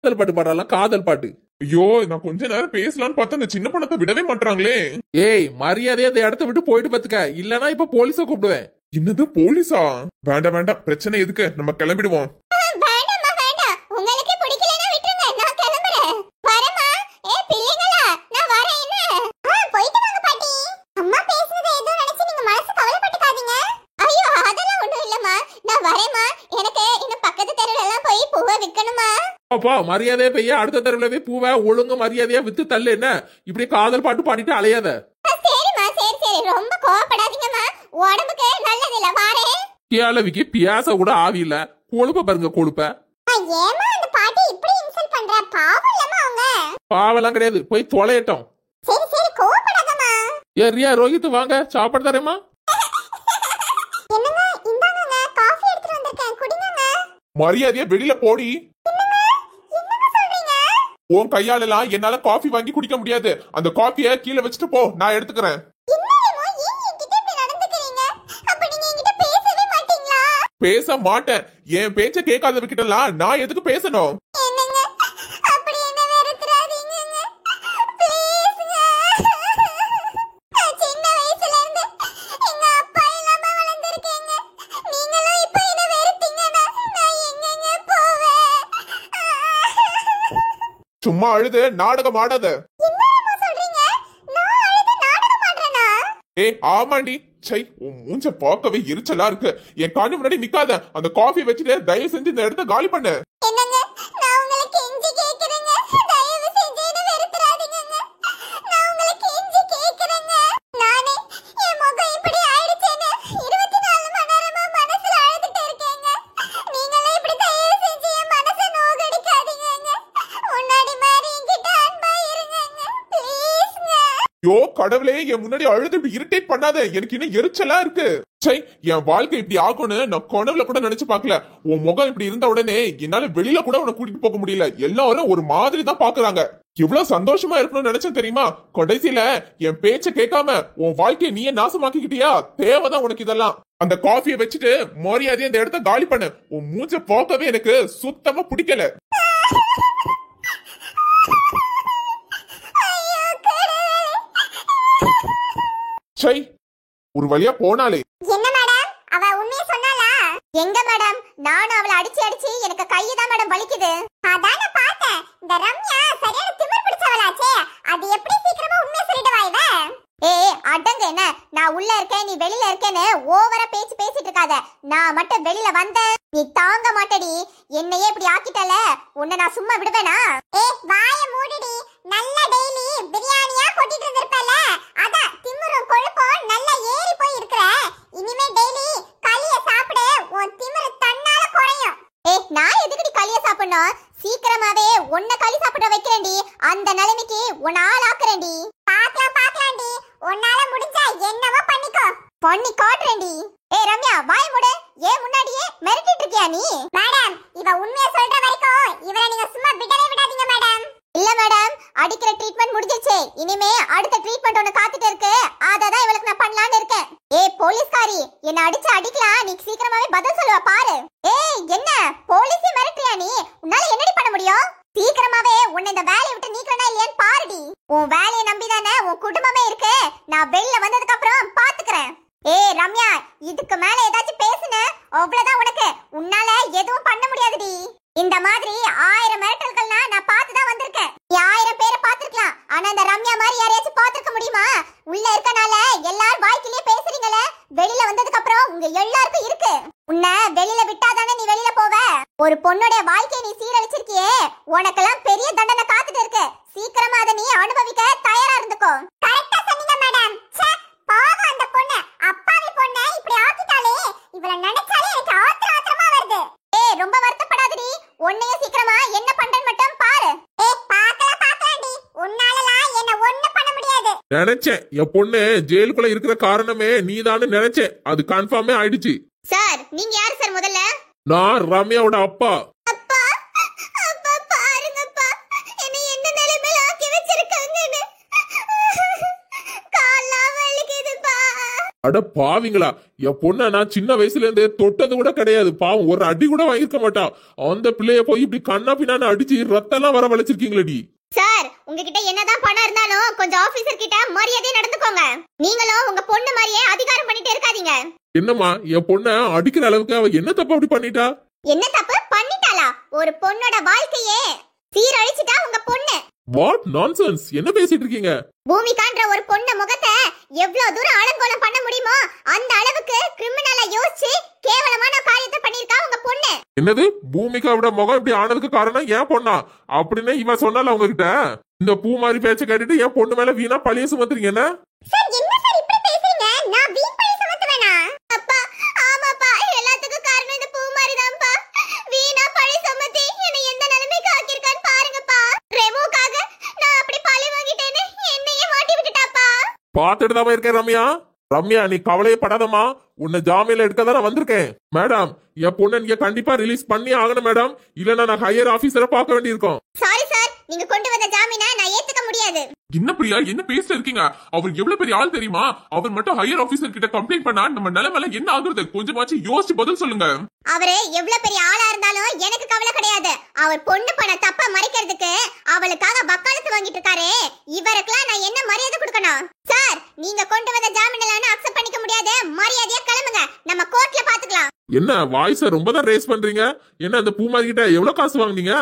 காதல் பாட்டு பாடலாம், காதல் பாட்டு. ஐயோ, நான் கொஞ்ச நேரம் பேசலாம்னு பார்த்தா அந்த சின்ன பணத்தை விடவே மாட்டாங்களே. ஏய், மரியாதையா அந்த இடத்த விட்டு போயிட்டு பாத்துக்க, இல்லனா இப்ப போலீஸ கூப்பிடுவேன். என்னது போலீஸா? வேண்டாம் வேண்டாம், பிரச்சனை எதுக்கு, நம்ம கிளம்பிடுவோம். அப்பா மரியாதையா பெய்ய, அடுத்த தெருவுல போய் பூவை ஒழுங்கு மரியாதையா வித்து தள்ளு. என்ன இப்படி காதல் பாட்டு பாடிட்டு அலையாத. ரொம்ப கோவப்படாதீங்கம்மா, உடம்புக்கு நல்லது இல்ல. வாரே கேளவிக்கு பியாச கூட ஆவியில கொழுப்ப பாருங்க, கொழுப்ப. ஏமா அந்த பாட்டி இப்படி இன்சல்ட் பண்ற? பாவம் இல்லமா அவங்க. பாவெல்லாம் கிடையாது, போய் தொலையட்டும். சரி சரி, கோவப்படாதம்மா. ஏ ரியா, ரோஹித் வாங்க, சாப்பாடு தரேம்மா. என்னங்க, இந்தாங்கங்க, காஃபி எடுத்துட்டு வந்திருக்கேன், குடிங்கங்க. மரியாதையா வெளியில போடி. உன் கையாலலாம் என்னால காஃபி வாங்கி குடிக்க முடியாது. அந்த காஃபியை கீழே வச்சுட்டு போ, நான் எடுத்துக்கிறேன். பேச மாட்டேன். என் பேச்ச கேட்காதவகிட்டலாம் நான் எதுக்கு பேசணும்? சும்மா அழுது நாடகம் ஆடாத. ஏய் ஆமாண்டி, சை, உன் மூஞ்ச பார்க்கவே எரிச்சலா இருக்கு. என் காணி முன்னாடி நிக்காத. அந்த காஃபி வச்சுட்டு தயவு செஞ்சு இந்த இடத்த காலி பண்ணு. யோ கடவுளே, என் முன்னாடி அழுது இப்படி இரிட்டேட் பண்ணாத. எனக்கு இன்னும் எரிச்சலா இருக்கு. சை, என் வாழ்க்கை இப்படி ஆகும்னு நான் கனவுல கூட நினைச்சு பாக்கல. உன் முகம் இப்படி இருந்த உடனே என்னால வெளியில கூட உன்னை கூட்டிட்டு போக முடியல. எல்லாரும் ஒரு மாதிரி தான் பாக்குறாங்க. எவ்வளவு சந்தோஷமா இருக்கணும்னு நினைச்சேன் தெரியுமா? கடைசியில என் பேச்ச கேட்காம உன் வாழ்க்கையை நீயே நாசமாக்கிக்கிட்டியா? தேவைதான் உனக்கு இதெல்லாம். அந்த காஃபியை வச்சுட்டு மரியாதையா இந்த இடத்த காலி பண்ணு. உன் மூஞ்ச பார்க்கவே எனக்கு சுத்தமா பிடிக்கல. சை, ஒரு வழியா போனாலே. என்ன மேடம், அவ உண்மையை சொன்னாளா? எங்க மேடம், நானும் அவளை அடிச்சு அடிச்சு எனக்கு கையதான் மேடம் வலிக்குது. அதான் நான் பார்த்தேன். இந்த ரம்யா சரியான திமிர் பிடிச்சவளாச்சே, அது எப்படி சீக்கிரமா உண்மையை சொல்லிடுவா இவ? ஏய் அடங்க, என்ன நான் உள்ள இருக்கேன், நீ வெளியில இருக்கேன்னு ஓவரா பேச்சு பேசிட்டு இருக்காத. நான் மட்டும் வெளியில வந்தேன், நீ தாங்க மாட்டடி. என்னையே இப்படி ஆக்கிட்டல, உன்னை நான் சும்மா விடுவேனா? ஏய் வாய மூடிடி. நல்ல டெய்லி பிரியாணியா கொட்டிட்டு இருந்திருப்பல, அதான் திமிரும் கொழுப்பும் நல்லா ஏறி போய் இருக்கற. இனிமே டெய்லி களிய சாப்பிடு, உன் திமிரு தன்னால குறையும். ஏய் நான் எதுக்குடி களிய சாப்பிடணும்? சீக்கிரமாவே உன்னை களி சாப்பிட வைக்கிறேன்டி. அந்த நிலைமைக்கு உன்னை ஆள் ஆக்குறேன்டி. பாக்கலாம் பாக்கலாம்டி, உன்னால முடிஞ்சா என்னவோ பண்ணிக்கோ. பண்ணி காட்டுறேன்டி. ஏய் ரம்யா, வாய் மூடு. ஏன் முன்னாடியே மிரட்டிட்டு இருக்கியா நீ? மேடம், இவ உண்மையை சொல்ற வரைக்கும் இவரை நீங்க சும்மா விடவே விடாதீங்க மேடம். இல்ல மேடம், அடிக்கிற ட்ரீட்மெண்ட் முடிஞ்சிருச்சு. இனிமே அடுத்த ட்ரீட்மெண்ட் ஒன்னு காத்துட்டு இருக்கு. அததான் இவளுக்கு நான் பண்ணலாம்னு இருக்கேன். ஏய் போலீஸ்காரி, என்ன அடிச்சு அடிக்கலாம், நீ சீக்கிரமாவே பதில் சொல்லுவ பாரு. ஏய் என்ன போலீஸே மிரட்டுறியா நீ? உன்னால என்னடி பண்ண முடியும்? சீக்கிரமாவே உன்னை இந்த வேலையை விட்டு நீக்கிறனா இல்லையான்னு பாருடி. உன் வேலையை நம்பிதானே உன் குடும்பமே இருக்கு. நான் வெளில வந்ததுக்கு அப்புறம் பாத்துக்கிறேன். ஏய் ரம்யா, இதுக்கு மேல ஏதாச்சும் பேசுன அவ்வளவுதான் உனக்கு. உன்னால எதுவும் பண்ண முடியாதுடி. இந்த மாதிரி 1000 மிரட்டல்கள்னா நான் பார்த்துதான் வந்திருக்கேன். நீ 1000 பேரை பார்த்திருக்கலாம், ஆனா இந்த ரம்யா மாதிரி யாரையாச்சும் பார்த்திருக்க முடியுமா? உள்ள இருக்கனால எல்லாரும் வாய்க்கிலேயே பேசுறீங்களே, வெளியில வந்ததுக்கு அப்புறம் உங்க எல்லாருக்கும் இருக்கு. உன்னை வெளியில விட்டாதானே நீ வெளியில போவ. ஒரு பொண்ணுடைய வாழ்க்கையை நீ சீரழிச்சிருக்கியே, உனக்கெல்லாம் பெரிய தண்டனை காத்துட்டு இருக்கு. சீக்கிரமா அதை நீ அனுபவிக்க தயாரா இருந்துக்கோ. கரெக்டா சொன்னீங்க மேடம். பாவம் அந்த பொண்ணு, அப்பாவி பொண்ணு இப்படி ஆக்கிட்டாலே, இவளை நினைச்சாலே எனக்கு ஆத்திரமா வருது. ஏய் ரொம்ப வருத்தப்படாதடி, உன்னையே சீக்கிரமா என்ன பண்றேன்னு மட்டும் பாரு. ஏய் பாக்கலாம்டி, உன்னாலலாம் என்ன ஒண்ணு பண்ண முடியாது. நினைச்சேன் என் பொண்ணு ஜெயிலுக்குள்ள இருக்கிற காரணமே நீதான்னு நினைச்சேன். அது கன்ஃபார்மே ஆயிடுச்சு. சார் நீங்க யாரு சார் முதல்ல? நான் ரம்யாவோட அப்பா. அப்பா அப்பா பாருங்கப்பா, என்ன என்ன நிலைமையில ஆக்கி வச்சிருக்காங்கன்னு. கால்லாம் வலிக்குதுப்பா. அட பாவிங்களா, என் பொண்ண நான் சின்ன வயசுல இருந்து தொட்டது கூட கிடையாது. பாவம், ஒரு அடி கூட வாங்கிருக்க மாட்டான். அந்த பிள்ளைய போய் இப்படி கண்ணா பின்னான்னு அடிச்சு ரத்தம் எல்லாம் வர வளைச்சிருக்கீங்களடி. சார், உங்ககிட்ட என்னதான் பணம் இருந்தாலும் கொஞ்சம் ஆபீசர் கிட்ட மரியாதையா நடந்துக்கோங்க. நீங்களும் உங்க பொண்ணு மாதிரியே அதிகாரம் பண்ணிட்டே இருக்காதீங்க. என்னம்மா, என் பொண்ண அடிக்கிற அளவுக்கு அவ என்ன தப்பு அப்படி பண்ணிட்டா? என்ன தப்பு பண்ணிட்டாளா? ஒரு பொண்ணோட வாழ்க்கையே சீரழிச்சிட்டா உங்க பொண்ணு. வாட் நான்சென்ஸ், என்ன பேசிட்டு இருக்கீங்க? பூமிகான்ற ஒரு பொண்ணு முகத்தை எவ்வளவு தூரம் அலங்கோலம் பண்ண முடியுமோ அந்த அளவுக்கு கிரிமினலா யோசிச்சு கேவலமான காரியத்தை பண்ணிருக்கா உங்க பொண்ணு. என்னது, பூமிகாவோட முகம் இப்படி ஆனதுக்கு காரணம் என் பொண்ணா அப்படின்னு இவன் சொன்னால உங்ககிட்ட? இந்த பூ மாதிரி பேச்ச கேட்டுட்டு என் பொண்ணு மேல வீணா பழிய சுமத்துறீங்க என்ன? சார், என்ன சார் இப்படி பேசுறீங்க? நான் வீண் பழி சுமத்துவேனா? அப்பா, ஆமாப்பா, எல்லாத்துக்கும் காரணம் இந்த பூ மாதிரி தான்ப்பா. வீணா பழி சுமத்தி என்னை எந்த நிலைமைக்கு ஆக்கியிருக்கான்னு பாருங்கப்பா. ரெமோக்காக நான் அப்படி பழி வாங்கிட்டேன்னு என்னையே மாட்டி விட்டுட்டாப்பா. பாத்துட்டு தான் இருக்கேன் ரம்யா. ரம்யா, நீ கவலையே படாதம்மா. உன்னை ஜாமீன்ல எடுக்க தான் நான் வந்திருக்கேன். மேடம், என் பொண்ணை நீங்க கண்டிப்பா ரிலீஸ் பண்ணி ஆகணும் மேடம். இல்லன்னா நான் ஹையர் ஆபீசரை பார்க்க வேண்டியிருக்கும். சாரி சார், நீங்க கொண்டு வந்த ஜாமீனை நான் ஏத்துக்க முடியாது. என்ன பிரியா, என்ன பேசிட்டு இருக்கீங்க? அவர் எவ்வளவு பெரிய ஆள் தெரியுமா? அவர் மட்டும் ஹையர் ஆபீசர் கிட்ட கம்ப்ளைண்ட் பண்ணா நம்ம நிலைமையில என்ன ஆகுறது? கொஞ்சமாச்சு யோசிச்சு பதில் சொல்லுங்க. அவரு எவ்வளவு பெரிய ஆளா இருந்தாலும் எனக்கு கவலை கிடையாது. அவர் பொண்ணு பண்ண தப்ப மறைக்கிறதுக்கு அவளுக்காக வக்காலத்து வாங்கிட்டு இருக்காரே, இவருக்குலாம் நான் என்ன மரியாதை கொடுக்கணும்? சார், நீங்க கொண்டு வந்த ஜாமீன் அக்செப்ட் பண்ணிக்க முடியாது. மரியாதையா கிளம்புங்க, நம்ம கோர்ட்ல பாத்துக்கலாம். என்ன வாய்ஸ ரொம்ப தான் ரேஸ் பண்றீங்க? என்ன அந்த பூமாரி கிட்ட எவ்வளவு காசு வாங்குனீங்க?